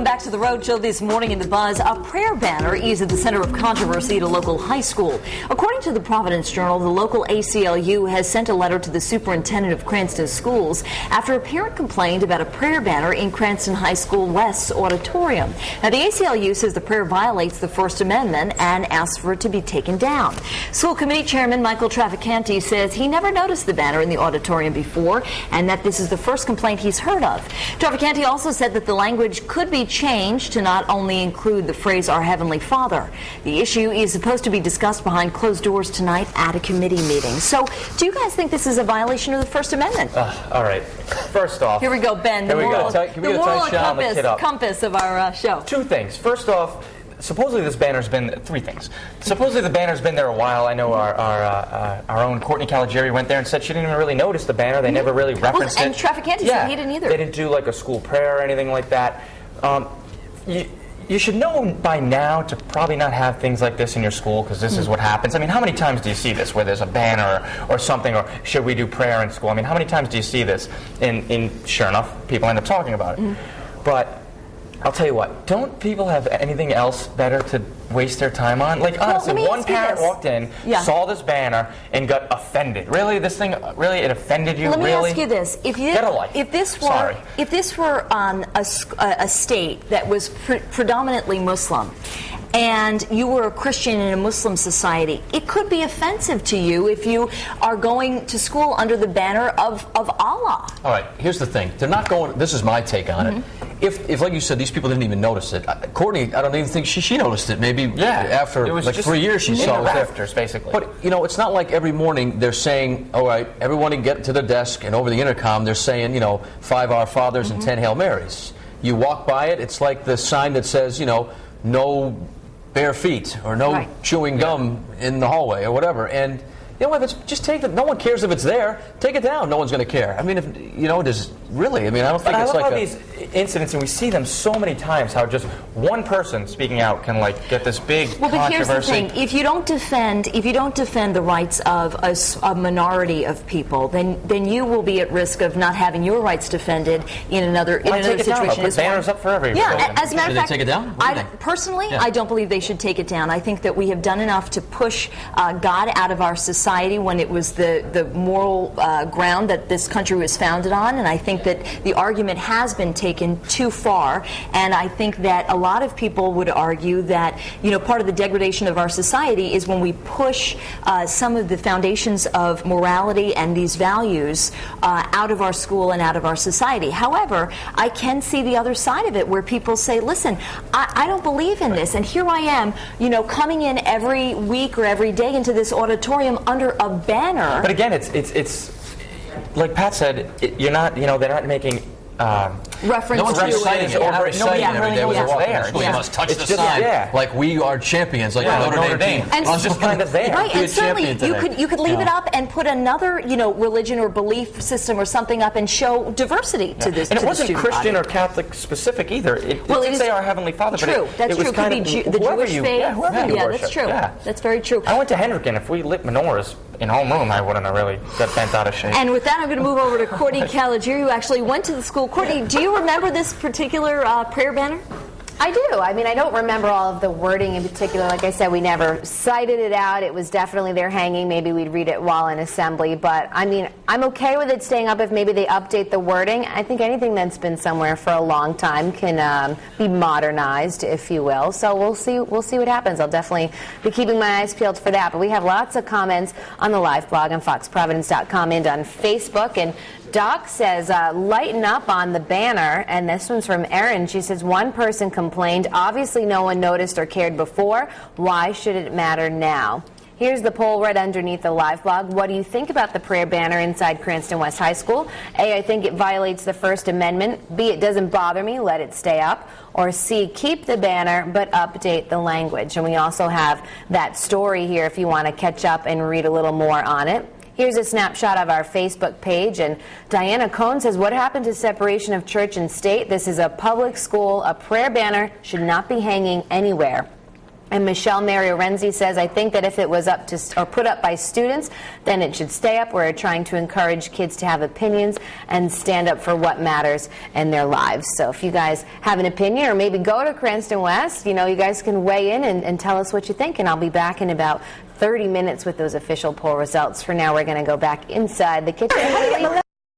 back to the road show this morning in the Buzz. A prayer banner is at the center of controversy at a local high school. According to the Providence Journal, the local ACLU has sent a letter to the superintendent of Cranston schools after a parent complained about a prayer banner in Cranston High School West's auditorium. Now, the ACLU says the prayer violates the First Amendment and asks for it to be taken down. School committee chairman Michael Traficante says he never noticed the banner in the auditorium before and that this is the first complaint he's heard of. Traficante also said that the language could be changed to not only include the phrase "Our Heavenly Father." The issue is supposed to be discussed behind closed doors tonight at a committee meeting. So, do you guys think this is a violation of the First Amendment? All right. First off, here we go, Ben. The moral compass of our show. Two things. First off, supposedly this banner's been three things. Supposedly the banner's been there a while. I know our own Courtney Caligieri went there and said she didn't even really notice the banner. They never really referenced it. And Traficante said he didn't either. They didn't do like a school prayer or anything like that. You should know by now to probably not have things like this in your school, because this is what happens. I mean, how many times do you see this where there's a banner or something, or should we do prayer in school? I mean, how many times do you see this? And sure enough, people end up talking about it. But I'll tell you what, don't people have anything else better to waste their time on? Like, honestly, one parent walked in, saw this banner, and got offended. Really? This thing, really, it offended you? Let me really? ask you this. Get a life. If this were a state that was predominantly Muslim, and you were a Christian in a Muslim society, it could be offensive to you if you are going to school under the banner of Allah. All right, here's the thing. They're not going, this is my take on it. If, like you said, these people didn't even notice it. Courtney, I don't even think she noticed it. Maybe after like 3 years she saw it was rafters, basically. But, you know, it's not like every morning they're saying, all right, everyone get to their desk, and over the intercom they're saying, you know, 5 Our Fathers and 10 Hail Marys. You walk by it, it's like the sign that says, you know, no bare feet or no chewing gum in the hallway or whatever. And you know, if it's just take it. No one cares if it's there. Take it down. No one's going to care. I mean, if you know, does really? I mean, I don't think it's like how these incidents, and we see them so many times. How just one person speaking out can like get this big controversy. But here's the thing: if you don't defend the rights of a minority of people, then you will be at risk of not having your rights defended in another situation. Put banners up for everybody. Yeah, as a matter of fact, take it down? Personally, I don't believe they should take it down. I think that we have done enough to push God out of our society when it was the moral ground that this country was founded on, and I think that the argument has been taken too far, and I think that a lot of people would argue that, you know, part of the degradation of our society is when we push some of the foundations of morality and these values out of our school and out of our society. However, I can see the other side of it where people say, listen, I don't believe in this, and here I am, you know, coming in every week or every day into this auditorium under a banner. But again, it's like Pat said, you're not, you know, they're not making reference no one's to reciting it. Nobody's reciting it every day when they're walking to school. You must touch the sign like we are champions, like the Notre Dame team. And it's just kind of there. Right, and certainly you could leave it up and put another, you know, religion or belief system or something up and show diversity to this. And it wasn't Christian body. or Catholic specific either. It didn't say Our Heavenly Father. True, but that's it was true. kind Could of be the Jewish faith. Yeah, whoever you worship. That's true. Yeah. That's very true. I went to Hendricken. If we lit menorahs in homeroom, I wouldn't have really got bent out of shape. And with that, I'm going to move over to Courtney Caligieri, who actually went to the school. Courtney, do you remember this particular prayer banner? I do. I mean, I don't remember all of the wording in particular. Like I said, we never cited it out. It was definitely there hanging. Maybe we'd read it while in assembly. But, I mean, I'm okay with it staying up if maybe they update the wording. I think anything that's been somewhere for a long time can be modernized, if you will. So we'll see what happens. I'll definitely be keeping my eyes peeled for that. But we have lots of comments on the live blog on foxprovidence.com and on Facebook. And Doc says, lighten up on the banner, and this one's from Erin. She says, one person complained. Obviously no one noticed or cared before. Why should it matter now? Here's the poll right underneath the live blog. What do you think about the prayer banner inside Cranston West High School? A, I think it violates the First Amendment. B, it doesn't bother me. Let it stay up. Or C, keep the banner but update the language. And we also have that story here if you want to catch up and read a little more on it. Here's a snapshot of our Facebook page, and Diana Cohn says, what happened to separation of church and state? This is a public school. A prayer banner should not be hanging anywhere. And Michelle Mary Orenzi says, I think that if it was up to or put up by students, then it should stay up. We're trying to encourage kids to have opinions and stand up for what matters in their lives. So if you guys have an opinion, or maybe go to Cranston West, you guys can weigh in and tell us what you think. And I'll be back in about 30 minutes with those official poll results. For now, we're going to go back inside the kitchen.